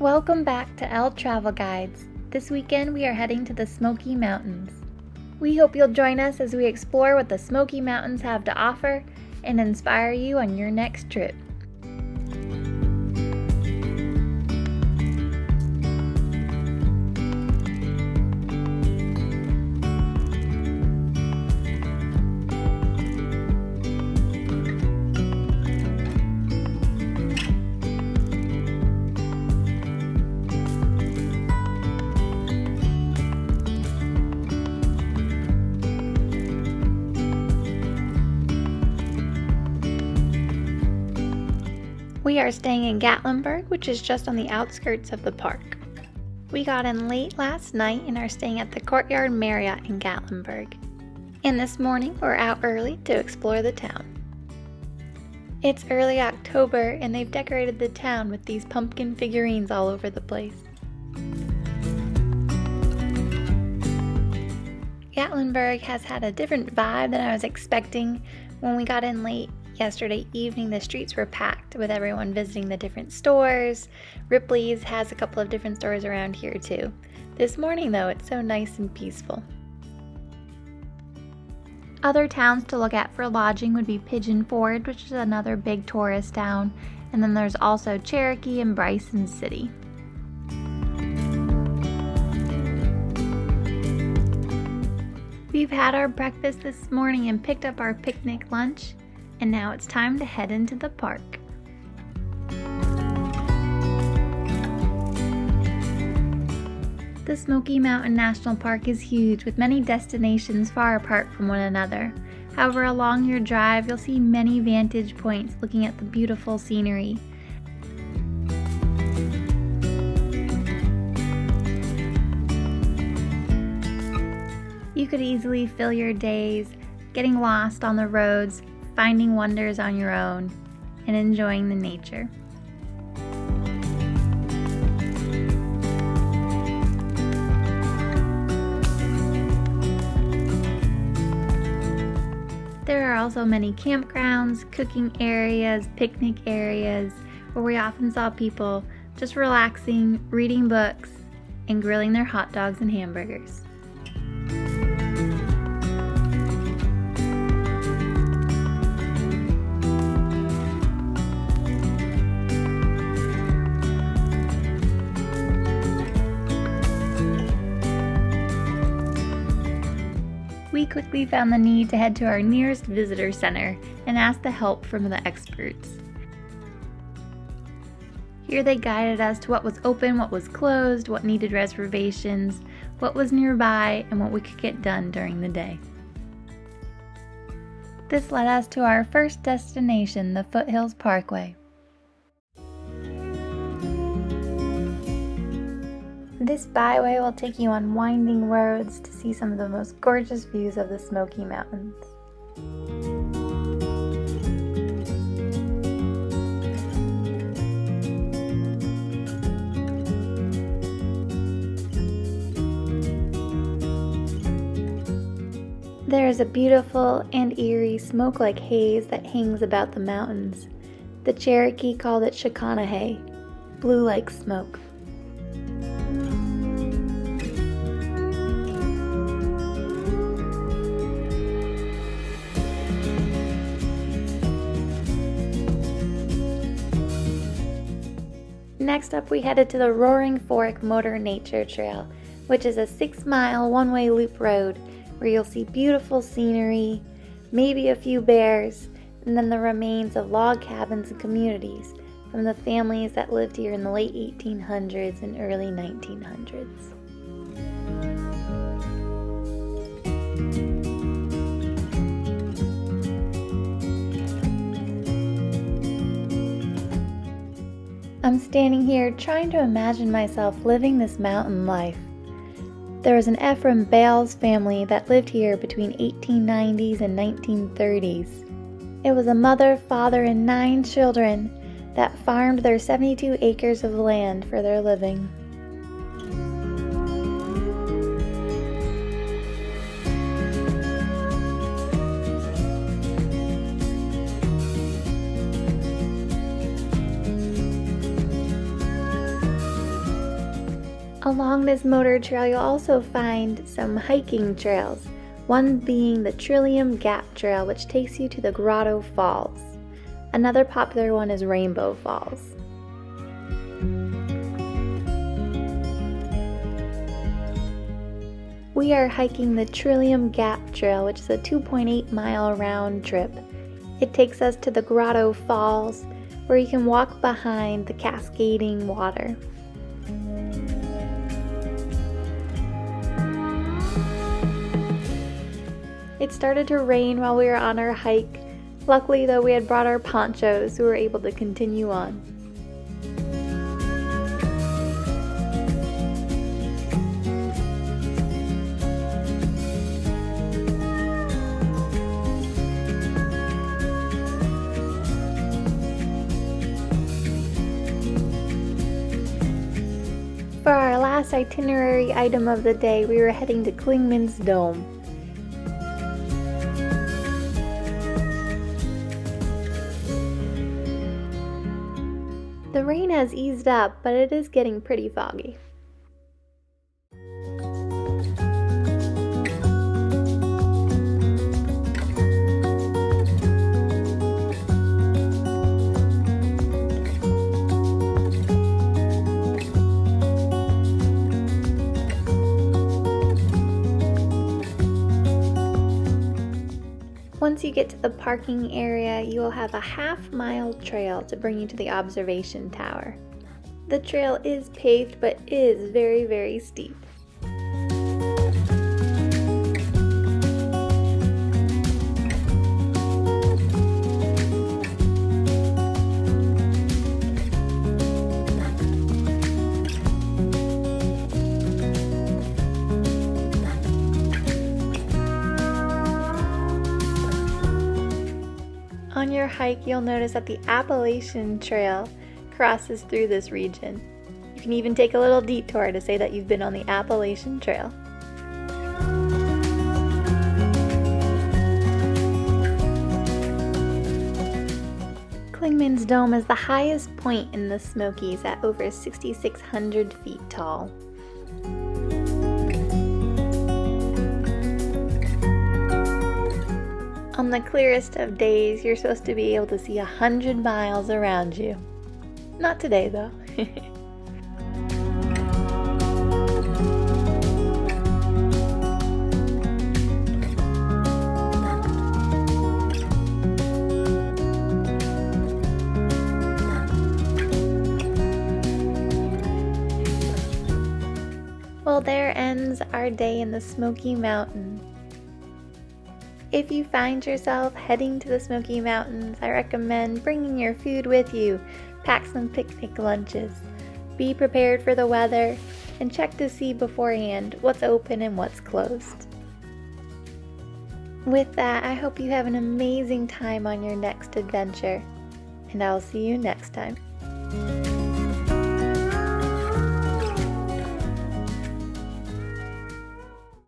Welcome back to L Travel Guides. This weekend we are heading to the Smoky Mountains. We hope you'll join us as we explore what the Smoky Mountains have to offer and inspire you on your next trip. We are staying in Gatlinburg, which is just on the outskirts of the park. We got in late last night and are staying at the Courtyard Marriott in Gatlinburg. And this morning we're out early to explore the town. It's early October and they've decorated the town with these pumpkin figurines all over the place. Gatlinburg has had a different vibe than I was expecting. When we got in late yesterday evening, the streets were packed with everyone visiting the different stores. Ripley's has a couple of different stores around here too. This morning though, it's so nice and peaceful. Other towns to look at for lodging would be Pigeon Forge, which is another big tourist town, and then there's also Cherokee and Bryson City. We've had our breakfast this morning and picked up our picnic lunch, and now it's time to head into the park. The Smoky Mountain National Park is huge, with many destinations far apart from one another. However, along your drive, you'll see many vantage points looking at the beautiful scenery. You could easily fill your days getting lost on the roads, finding wonders on your own, and enjoying the nature. There are also many campgrounds, cooking areas, picnic areas, where we often saw people just relaxing, reading books, and grilling their hot dogs and hamburgers. We quickly found the need to head to our nearest visitor center and ask the help from the experts. Here they guided us to what was open, what was closed, what needed reservations, what was nearby, and what we could get done during the day. This led us to our first destination, the Foothills Parkway. This byway will take you on winding roads to see some of the most gorgeous views of the Smoky Mountains. There is a beautiful and eerie smoke-like haze that hangs about the mountains. The Cherokee called it Shakanahay, blue like smoke. Next up, we headed to the Roaring Fork Motor Nature Trail, which is a 6-mile one-way loop road where you'll see beautiful scenery, maybe a few bears, and then the remains of log cabins and communities from the families that lived here in the late 1800s and early 1900s. I'm standing here trying to imagine myself living this mountain life. There was an Ephraim Bales family that lived here between 1890s and 1930s. It was a mother, father, and 9 children that farmed their 72 acres of land for their living. Along this motor trail, you'll also find some hiking trails, one being the Trillium Gap Trail, which takes you to the Grotto Falls. Another popular one is Rainbow Falls. We are hiking the Trillium Gap Trail, which is a 2.8-mile round trip. It takes us to the Grotto Falls, where you can walk behind the cascading water. It started to rain while we were on our hike. Luckily though, we had brought our ponchos, so we were able to continue on. For our last itinerary item of the day, we were heading to Clingmans Dome. The rain has eased up, but it is getting pretty foggy. Once you get to the parking area, you will have a half-mile trail to bring you to the observation tower. The trail is paved but is very, very steep. On your hike, you'll notice that the Appalachian Trail crosses through this region. You can even take a little detour to say that you've been on the Appalachian Trail. Clingmans Dome is the highest point in the Smokies at over 6,600 feet tall. On the clearest of days, you're supposed to be able to see 100 miles around you. Not today, though. Well, there ends our day in the Smoky Mountains. If you find yourself heading to the Smoky Mountains, I recommend bringing your food with you. Pack some picnic lunches. Be prepared for the weather and check to see beforehand what's open and what's closed. With that, I hope you have an amazing time on your next adventure, and I'll see you next time.